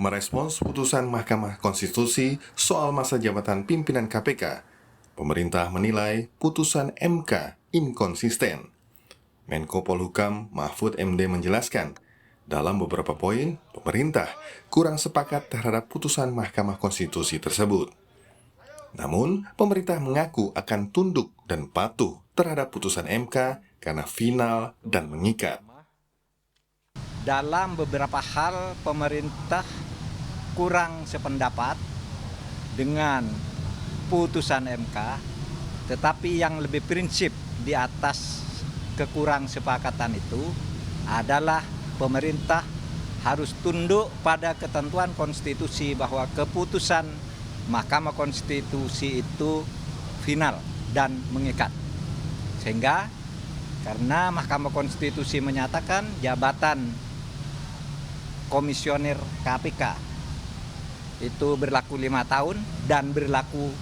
Merespons putusan Mahkamah Konstitusi soal masa jabatan pimpinan KPK, pemerintah menilai putusan MK inkonsisten. Menko Polhukam Mahfud MD menjelaskan, dalam beberapa poin, pemerintah kurang sepakat terhadap putusan Mahkamah Konstitusi tersebut. Namun, pemerintah mengaku akan tunduk dan patuh terhadap putusan MK karena final dan mengikat. Dalam beberapa hal, pemerintah kurang sependapat dengan putusan MK, tetapi yang lebih prinsip di atas kekurang sepakatan itu adalah pemerintah harus tunduk pada ketentuan konstitusi bahwa keputusan Mahkamah Konstitusi itu final dan mengikat. Sehingga karena Mahkamah Konstitusi menyatakan jabatan komisioner KPK itu berlaku 5 tahun dan berlaku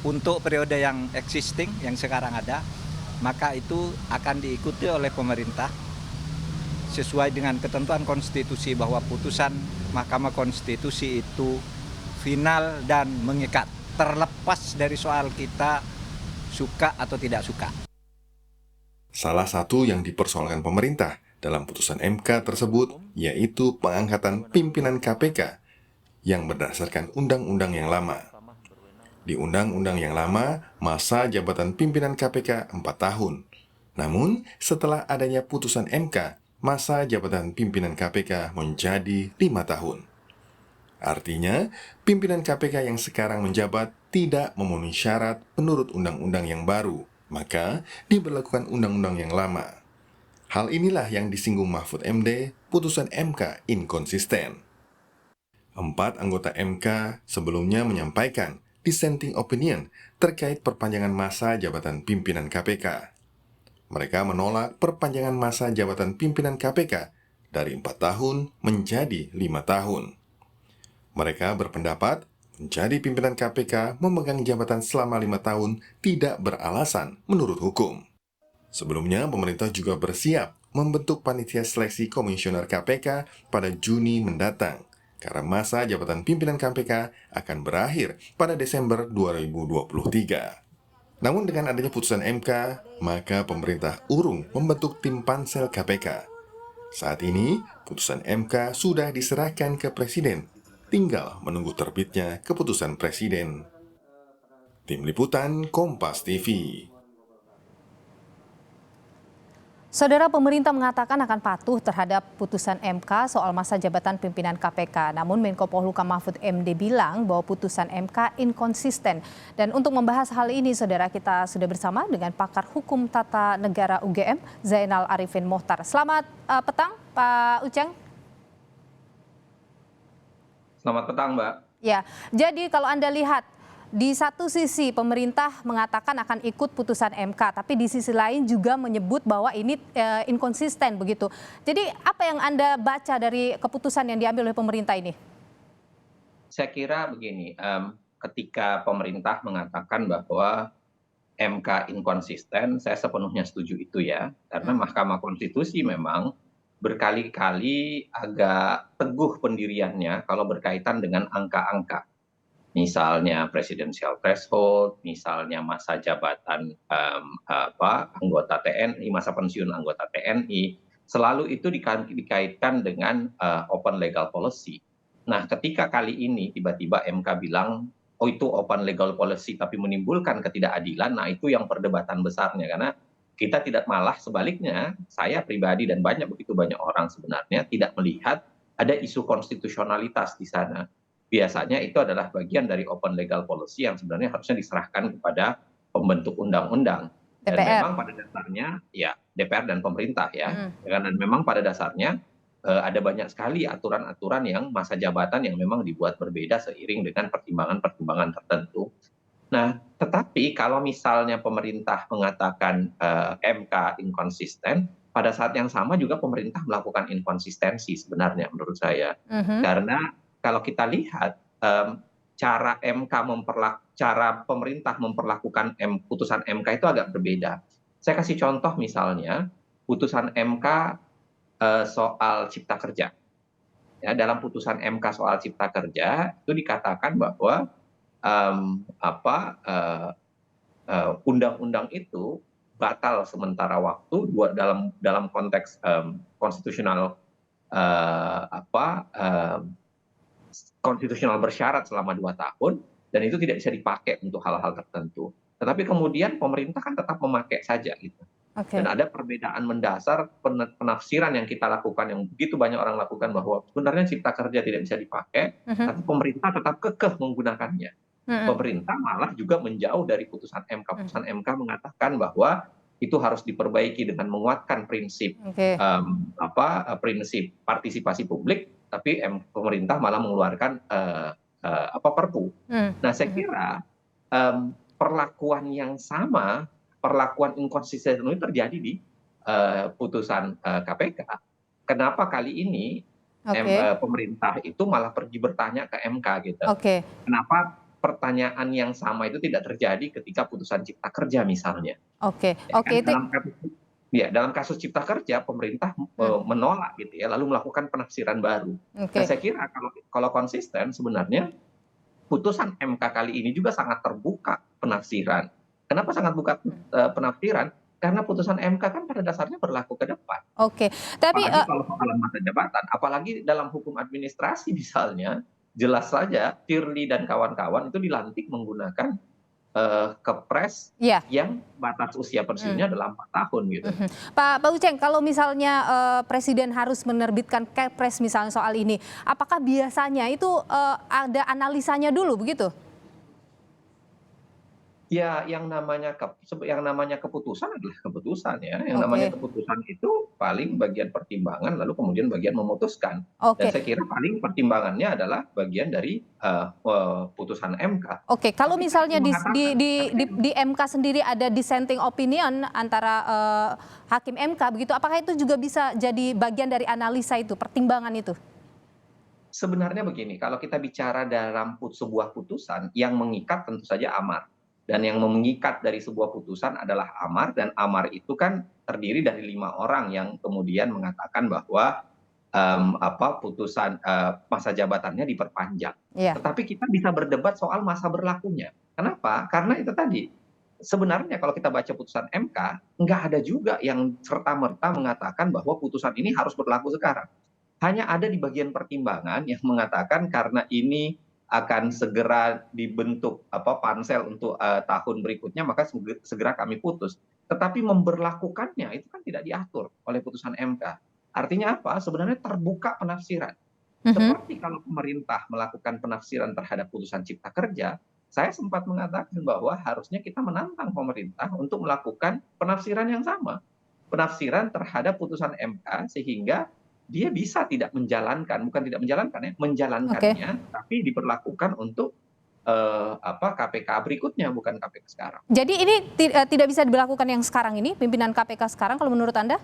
untuk periode yang existing, yang sekarang ada, maka itu akan diikuti oleh pemerintah sesuai dengan ketentuan konstitusi bahwa putusan Mahkamah Konstitusi itu final dan mengikat, terlepas dari soal kita suka atau tidak suka. Salah satu yang dipersoalkan pemerintah dalam putusan MK tersebut yaitu pengangkatan pimpinan KPK yang berdasarkan undang-undang yang lama. Di undang-undang yang lama, masa jabatan pimpinan KPK 4 tahun. Namun, setelah adanya putusan MK, masa jabatan pimpinan KPK menjadi 5 tahun. Artinya, pimpinan KPK yang sekarang menjabat tidak memenuhi syarat menurut undang-undang yang baru, maka diberlakukan undang-undang yang lama. Hal inilah yang disinggung Mahfud MD, putusan MK inkonsisten. 4 anggota MK sebelumnya menyampaikan dissenting opinion terkait perpanjangan masa jabatan pimpinan KPK. Mereka menolak perpanjangan masa jabatan pimpinan KPK dari 4 tahun menjadi 5 tahun. Mereka berpendapat menjadi pimpinan KPK memegang jabatan selama 5 tahun tidak beralasan menurut hukum. Sebelumnya, pemerintah juga bersiap membentuk panitia seleksi komisioner KPK pada Juni mendatang, karena masa jabatan pimpinan KPK akan berakhir pada Desember 2023. Namun dengan adanya putusan MK, maka pemerintah urung membentuk tim pansel KPK. Saat ini, putusan MK sudah diserahkan ke Presiden, tinggal menunggu terbitnya keputusan Presiden. Tim Liputan Kompas TV. Saudara, pemerintah mengatakan akan patuh terhadap putusan MK soal masa jabatan pimpinan KPK. Namun Menko Polhukam Mahfud MD bilang bahwa putusan MK inkonsisten. Dan untuk membahas hal ini, saudara, kita sudah bersama dengan pakar hukum tata negara UGM, Zainal Arifin Mohtar. Selamat petang, Pak Uceng. Selamat petang, Mbak. Ya, jadi kalau Anda lihat, di satu sisi pemerintah mengatakan akan ikut putusan MK, tapi di sisi lain juga menyebut bahwa ini inkonsisten begitu. Jadi apa yang Anda baca dari keputusan yang diambil oleh pemerintah ini? Saya kira begini, ketika pemerintah mengatakan bahwa MK inkonsisten, saya sepenuhnya setuju itu ya. Karena Mahkamah Konstitusi memang berkali-kali agak teguh pendiriannya kalau berkaitan dengan angka-angka. Misalnya presidensial threshold, misalnya masa jabatan anggota TNI, masa pensiun anggota TNI, selalu itu dikaitkan dengan open legal policy. Nah, ketika kali ini tiba-tiba MK bilang, oh itu open legal policy tapi menimbulkan ketidakadilan, nah itu yang perdebatan besarnya. Karena kita tidak, malah sebaliknya, saya pribadi dan begitu banyak orang sebenarnya tidak melihat ada isu konstitusionalitas di sana. Biasanya itu adalah bagian dari open legal policy yang sebenarnya harusnya diserahkan kepada pembentuk undang-undang. Dan memang pada dasarnya ya DPR dan pemerintah ya. Dan memang pada dasarnya ada banyak sekali aturan-aturan yang masa jabatan yang memang dibuat berbeda seiring dengan pertimbangan-pertimbangan tertentu. Nah, tetapi kalau misalnya pemerintah mengatakan MK inkonsisten, pada saat yang sama juga pemerintah melakukan inkonsistensi sebenarnya menurut saya. Karena kalau kita lihat cara pemerintah memperlakukan putusan MK itu agak berbeda. Saya kasih contoh misalnya putusan MK soal cipta kerja. ya dalam putusan MK soal Cipta Kerja itu dikatakan bahwa undang-undang itu batal sementara waktu dalam konteks konstitusional konstitusional bersyarat selama 2 tahun, dan itu tidak bisa dipakai untuk hal-hal tertentu. Tetapi kemudian pemerintah kan tetap memakai saja gitu. Dan ada perbedaan mendasar penafsiran yang kita lakukan, yang begitu banyak orang lakukan, bahwa sebenarnya Cipta Kerja tidak bisa dipakai, tapi pemerintah tetap kekeh menggunakannya. Pemerintah malah juga menjauh dari putusan MK. Putusan MK mengatakan bahwa itu harus diperbaiki dengan menguatkan prinsip prinsip partisipasi publik, tapi pemerintah malah mengeluarkan Perpu. Nah, saya kira perlakuan yang sama, perlakuan inkonsisten itu terjadi di putusan KPK. Kenapa kali ini pemerintah itu malah pergi bertanya ke MK gitu? Kenapa pertanyaan yang sama itu tidak terjadi ketika putusan Cipta Kerja misalnya? Dalam kasus Cipta Kerja pemerintah menolak gitu ya, lalu melakukan penafsiran baru. Nah, saya kira kalau konsisten sebenarnya putusan MK kali ini juga sangat terbuka penafsiran. Kenapa sangat buka penafsiran? Karena putusan MK kan pada dasarnya berlaku ke depan. Tapi apalagi kalau soal masa jabatan, apalagi dalam hukum administrasi misalnya, jelas saja Firly dan kawan-kawan itu dilantik menggunakan kepres yang batas usia pensiunnya adalah 4 tahun gitu. Pak Uceng, kalau misalnya Presiden harus menerbitkan kepres misalnya soal ini, apakah biasanya itu ada analisanya dulu begitu? Ya, yang namanya keputusan adalah keputusan ya. Yang namanya keputusan itu paling bagian pertimbangan, lalu kemudian bagian memutuskan. Dan saya kira paling pertimbangannya adalah bagian dari putusan MK. Kalau misalnya di MK sendiri ada dissenting opinion antara hakim MK begitu, apakah itu juga bisa jadi bagian dari analisa itu, pertimbangan itu? Sebenarnya begini, kalau kita bicara dalam sebuah putusan yang mengikat tentu saja amar. Dan yang mengikat dari sebuah putusan adalah amar, dan amar itu kan terdiri dari 5 orang yang kemudian mengatakan bahwa putusan masa jabatannya diperpanjang. Tetapi kita bisa berdebat soal masa berlakunya. Kenapa? Karena itu tadi, sebenarnya kalau kita baca putusan MK, nggak ada juga yang serta-merta mengatakan bahwa putusan ini harus berlaku sekarang. Hanya ada di bagian pertimbangan yang mengatakan karena ini akan segera dibentuk pansel untuk tahun berikutnya, maka segera kami putus. Tetapi memberlakukannya itu kan tidak diatur oleh putusan MK. Artinya apa? Sebenarnya terbuka penafsiran. Seperti kalau pemerintah melakukan penafsiran terhadap putusan Cipta Kerja, saya sempat mengatakan bahwa harusnya kita menantang pemerintah untuk melakukan penafsiran yang sama. Penafsiran terhadap putusan MK sehingga dia bisa menjalankannya, tapi diperlakukan untuk KPK berikutnya, bukan KPK sekarang. Jadi ini tidak bisa diberlakukan yang sekarang ini, pimpinan KPK sekarang kalau menurut Anda?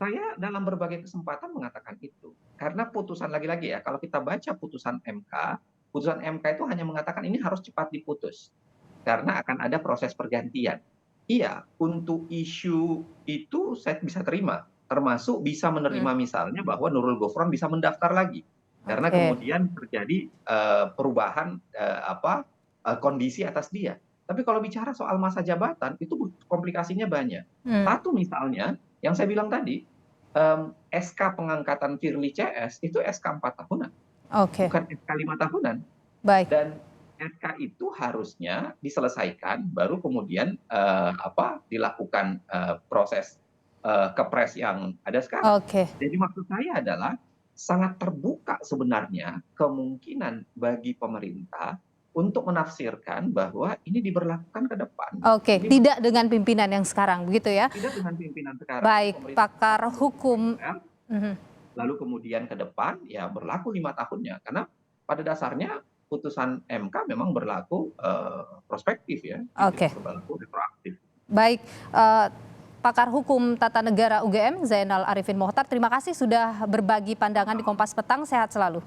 Saya dalam berbagai kesempatan mengatakan itu. Karena putusan, lagi-lagi ya, kalau kita baca putusan MK itu hanya mengatakan ini harus cepat diputus. Karena akan ada proses pergantian. Iya, untuk isu itu saya bisa terima. Termasuk bisa menerima misalnya bahwa Nurul Gufron bisa mendaftar lagi karena kemudian terjadi perubahan kondisi atas dia. Tapi kalau bicara soal masa jabatan itu komplikasinya banyak. Satu misalnya yang saya bilang tadi, SK pengangkatan Firly CS itu SK 4 tahunan, bukan SK 5 tahunan. Dan SK itu harusnya diselesaikan baru kemudian dilakukan proses kepres yang ada sekarang. Jadi maksud saya adalah sangat terbuka sebenarnya kemungkinan bagi pemerintah untuk menafsirkan bahwa ini diberlakukan ke depan. Tidak dengan pimpinan yang sekarang, begitu ya? Tidak dengan pimpinan sekarang. Baik, pakar hukum. Lalu kemudian ke depan ya berlaku 5 tahunnya, karena pada dasarnya putusan MK memang berlaku prospektif ya, berlaku retroaktif. Baik. Pakar Hukum Tata Negara UGM, Zainal Arifin Mohtar, terima kasih sudah berbagi pandangan di Kompas Petang. Sehat selalu.